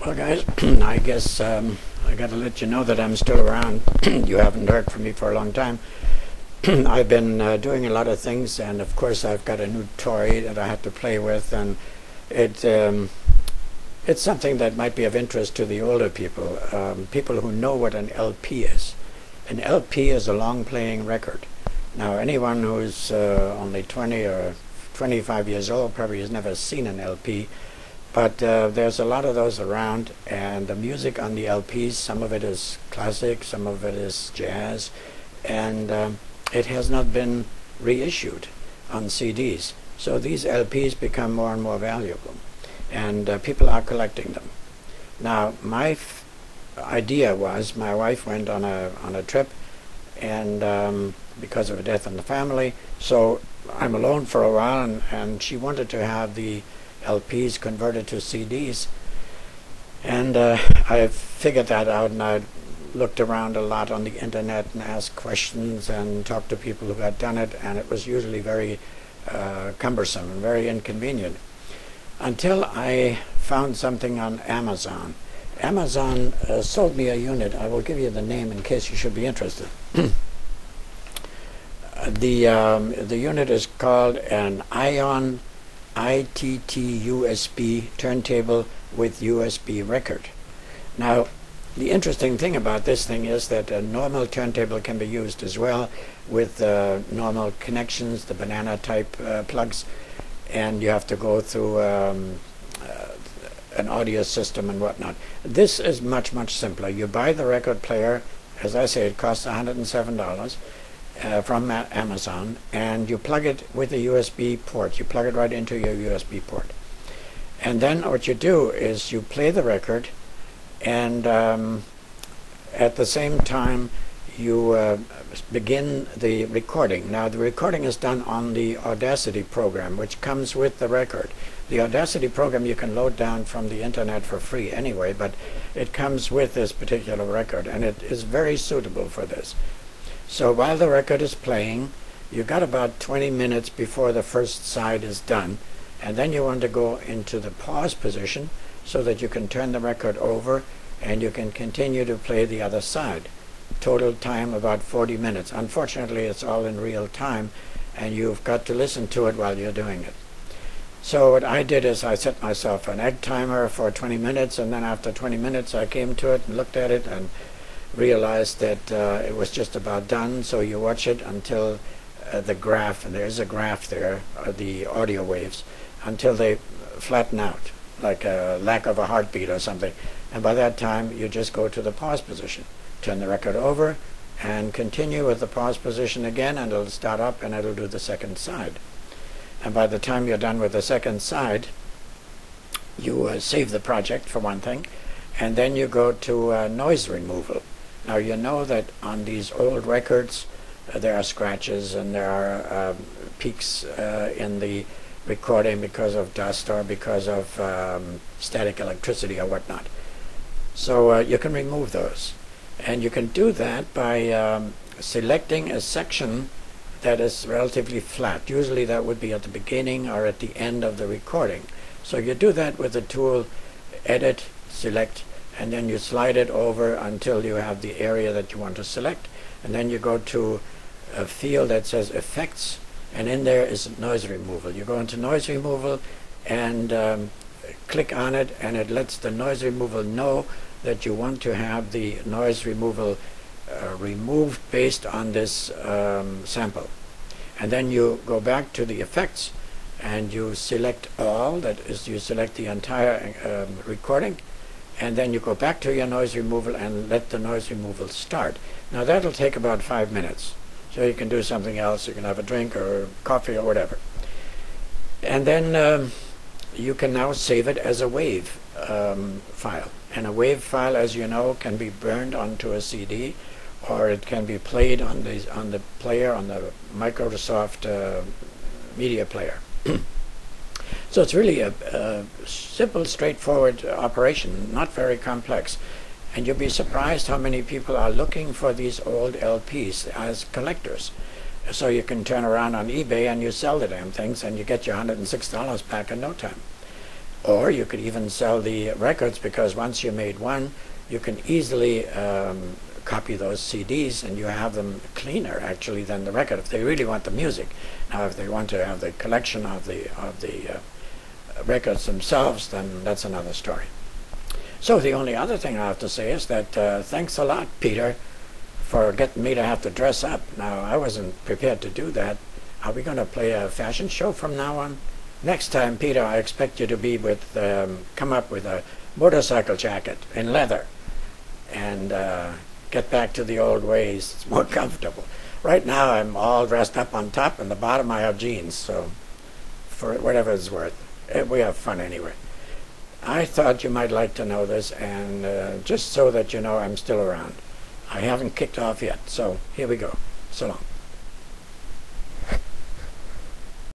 Well, guys, I guess I got to let you know that I'm still around. You haven't heard from me for a long time. I've been doing a lot of things, and of course I've got a new toy that I have to play with, and it it's something that might be of interest to the older people, people who know what an LP is. An LP is a long-playing record. Now, anyone who's only 20 or 25 years old probably has never seen an LP, but there's a lot of those around, and the music on the LPs, some of it is classic, some of it is jazz, and it has not been reissued on CDs. So these LPs become more and more valuable, and people are collecting them. Now, my idea was, my wife went on a trip, and because of a death in the family, so I'm alone for a while, and she wanted to have the LPs converted to CDs, and I figured that out, and I looked around a lot on the internet and asked questions and talked to people who had done it, and it was usually very cumbersome and very inconvenient, until I found something on Amazon. Amazon sold me a unit. I will give you the name in case you should be interested. The unit is called an Ion ITT USB turntable with USB record. Now, the interesting thing about this thing is that a normal turntable can be used as well with normal connections, the banana type plugs, and you have to go through an audio system and whatnot. This is much, much simpler. You buy the record player. As I say, it costs $107 from Amazon, and you plug it with a USB port. You plug it right into your USB port. And then what you do is you play the record, and at the same time you begin the recording. Now, the recording is done on the Audacity program, which comes with the record. The Audacity program you can load down from the internet for free anyway, but it comes with this particular record, and it is very suitable for this. So while the record is playing, you've got about 20 minutes before the first side is done, and then you want to go into the pause position so that you can turn the record over and you can continue to play the other side. Total time about 40 minutes. Unfortunately, it's all in real time, and you've got to listen to it while you're doing it. So what I did is I set myself an egg timer for 20 minutes, and then after 20 minutes I came to it and looked at it and realized that it was just about done. So you watch it until the graph, and there's a graph there, the audio waves, until they flatten out, like a lack of a heartbeat or something. And by that time you just go to the pause position, turn the record over, and continue with the pause position again, and it'll start up and it'll do the second side. And by the time you're done with the second side, you save the project for one thing, and then you go to noise removal. Now, you know that on these old records there are scratches and there are peaks in the recording because of dust or because of static electricity or whatnot. So you can remove those, and you can do that by selecting a section that is relatively flat. Usually that would be at the beginning or at the end of the recording. So you do that with the tool Edit, Select, and then you slide it over until you have the area that you want to select, and then you go to a field that says Effects, and in there is noise removal. You go into noise removal and click on it, and it lets the noise removal know that you want to have the noise removal removed based on this sample. And then you go back to the effects and you select all, that is, you select the entire recording, and then you go back to your noise removal and let the noise removal start. Now that'll take about 5 minutes, so you can do something else. You can have a drink or coffee or whatever, and then you can now save it as a WAV file. And a WAV file, as you know, can be burned onto a CD, or it can be played on the player, on the Microsoft media player. So it's really a simple, straightforward operation, not very complex. And you'll be surprised how many people are looking for these old LPs as collectors. So you can turn around on eBay and you sell the damn things and you get your $106 back in no time. Or you could even sell the records, because once you made one, you can easily copy those CDs, and you have them cleaner actually than the record if they really want the music. Now, if they want to have the collection of the records themselves, then that's another story. So the only other thing I have to say is that thanks a lot, Peter, for getting me to have to dress up. Now, I wasn't prepared to do that. Are we going to play a fashion show from now on? Next time, Peter, I expect you to be with, come up with a motorcycle jacket in leather, and get back to the old ways. It's more comfortable. Right now, I'm all dressed up on top, and the bottom I have jeans, so for whatever it's worth. We have fun anyway. I thought you might like to know this, and just so that you know I'm still around. I haven't kicked off yet, so here we go. So long.